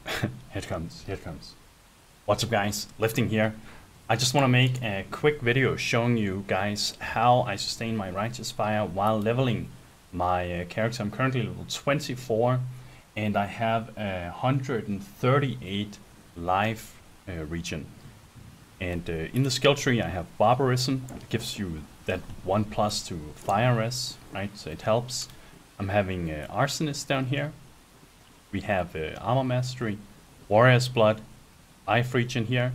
Here it comes, here it comes. What's up guys, Lifting here. I just want to make a quick video showing you guys how I sustain my Righteous Fire while leveling my character. I'm currently level 24 and I have 138 life regen. And in the skill tree I have Barbarism. It gives you that 1+ to fire res, right? So it helps. I'm having Arsonist down here. We have Armor Mastery, Warrior's Blood, Life Regen here,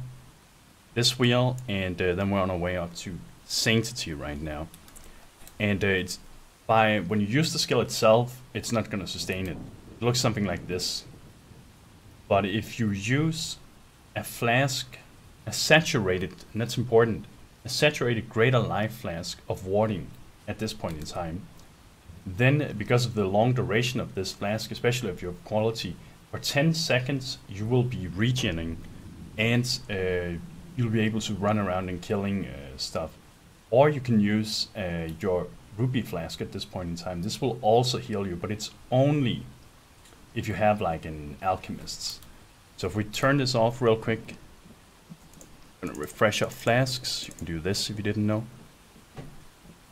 this wheel, and then we're on our way up to Sanctity right now. And it's when you use the skill itself, it's not going to sustain it. It looks something like this. But if you use a flask, a saturated, and that's important, a saturated greater life flask of warding at this point in time, then because of the long duration of this flask, especially of your quality, for 10 seconds you will be regening and you'll be able to run around and killing stuff. Or you can use your ruby flask at this point in time. This will also heal you, but it's only if you have like an alchemist's. So if we turn this off real quick, I'm gonna refresh our flasks. You can do this if you didn't know.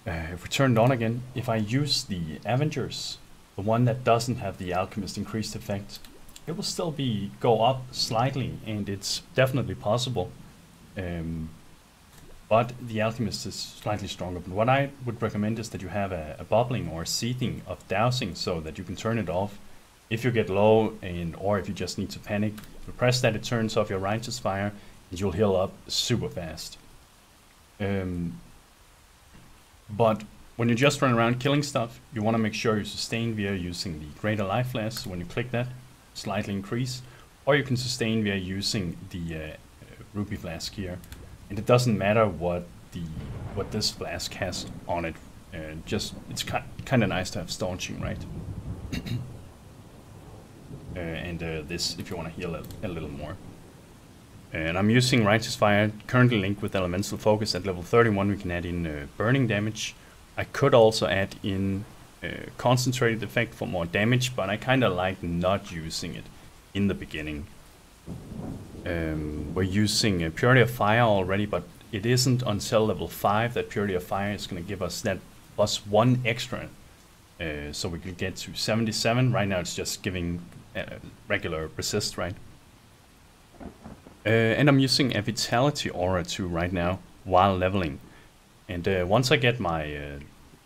If we turn it on again, if I use the Avengers, the one that doesn't have the Alchemist increased effect, it will still go up slightly, and it's definitely possible. But the Alchemist is slightly stronger. But what I would recommend is that you have a bubbling or seething of dousing so that you can turn it off if you get low, or if you just need to panic. You press that, it turns off your Righteous Fire, and you'll heal up super fast. But when you just run around killing stuff, you want to make sure you sustain via using the Greater Life Flask. So when you click that, slightly increase. Or you can sustain via using the Ruby Flask here. And it doesn't matter what this flask has on it. It's kind of nice to have staunching, right? And this if you want to heal a little more. And I'm using Righteous Fire, currently linked with Elemental Focus. At level 31 we can add in burning damage. I could also add in concentrated effect for more damage, but I kind of like not using it in the beginning. We're using Purity of Fire already, but it isn't until level 5 that Purity of Fire is going to give us that +1 extra. So we could get to 77. Right now it's just giving regular resist, right? And I'm using a Vitality Aura too right now while leveling. And once I get my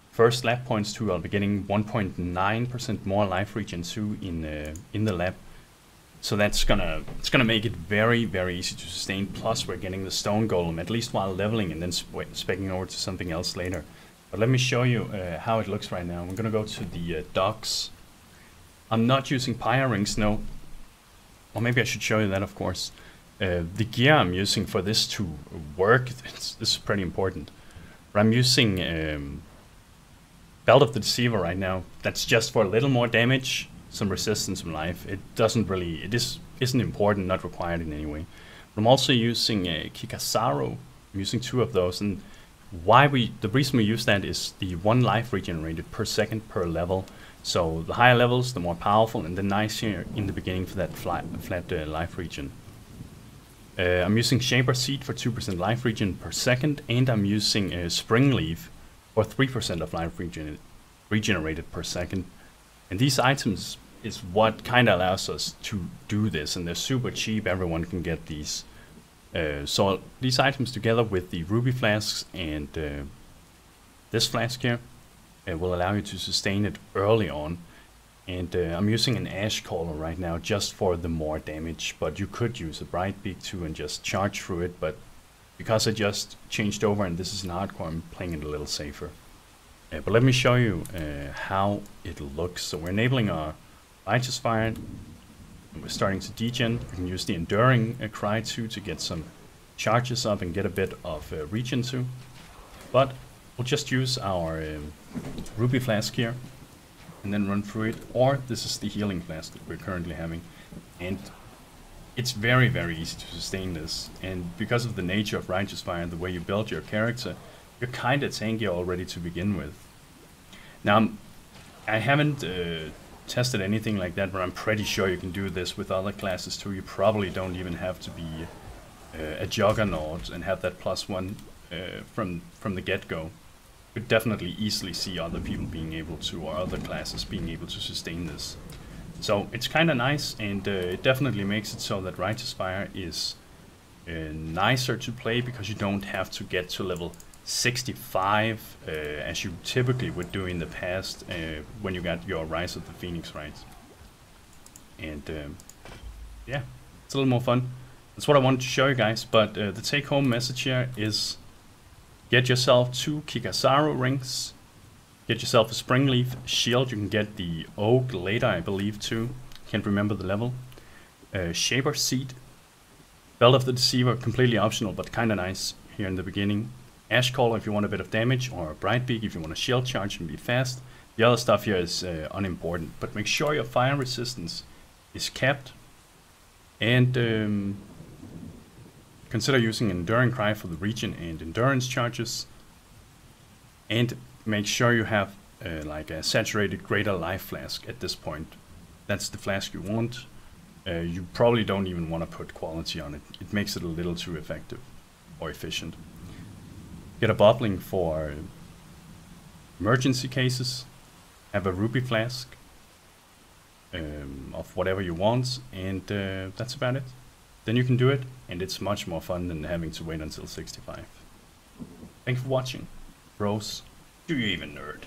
first lab points too, I'll be getting 1.9% more life regen too in the lab. So it's gonna make it very, very easy to sustain. Plus we're getting the stone golem at least while leveling, and then speccing over to something else later. But let me show you how it looks right now. I'm gonna go to the docks. I'm not using pyre rings, no. Or maybe I should show you that, of course. The gear I'm using for this to work, this is pretty important. But I'm using Belt of the Deceiver right now. That's just for a little more damage, some resistance, some life. It isn't important, not required in any way. But I'm also using Kikasaro. I'm using 2 of those, and the reason we use that is the 1 life regenerated per second per level. So the higher levels, the more powerful, and the nicer in the beginning for that flat life regen. I'm using Shaper Seed for 2% life regen per second, and I'm using Spring Leaf for 3% of life regenerated per second. And these items is what kind of allows us to do this, and they're super cheap. Everyone can get these. So these items together with the Ruby Flasks and this flask here will allow you to sustain it early on. And I'm using an Ash Caller right now just for the more damage, but you could use a Bright Beak too and just charge through it, but because I just changed over and this is in hardcore, I'm playing it a little safer. But let me show you how it looks. So we're enabling our Righteous Fire, and we're starting to degen. We can use the Enduring Cry too to get some charges up and get a bit of regen too. But we'll just use our Ruby Flask here and then run through it, or this is the Healing Flask that we're currently having, and it's very, very easy to sustain this. And because of the nature of Righteous Fire and the way you build your character, you're kind of tanky already to begin with. Now I haven't tested anything like that, but I'm pretty sure you can do this with other classes too. You probably don't even have to be a Juggernaut and have that +1 from the get-go. You could definitely easily see other people being able to, or other classes being able to sustain this. So it's kind of nice, and it definitely makes it so that Righteous Fire is nicer to play, because you don't have to get to level 65 as you typically would do in the past when you got your Rise of the Phoenix, right? And yeah, it's a little more fun. That's what I wanted to show you guys, but the take-home message here is get yourself 2 Kikasaru rings, get yourself a Springleaf shield. You can get the Oak later, I believe, too. Can't remember the level. Shaper Seed. Belt of the Deceiver, completely optional, but kind of nice here in the beginning. Ashcaller if you want a bit of damage, or Brightbeak if you want to shield charge and be fast. The other stuff here is unimportant, but make sure your fire resistance is kept. And consider using Enduring Cry for the regen and endurance charges. And make sure you have like a saturated greater life flask at this point. That's the flask you want. You probably don't even want to put quality on it. It makes it a little too effective or efficient. Get a bubbling for emergency cases. Have a ruby flask of whatever you want, and that's about it. Then you can do it, and it's much more fun than having to wait until 65. Thanks for watching. Bros, do you even nerd?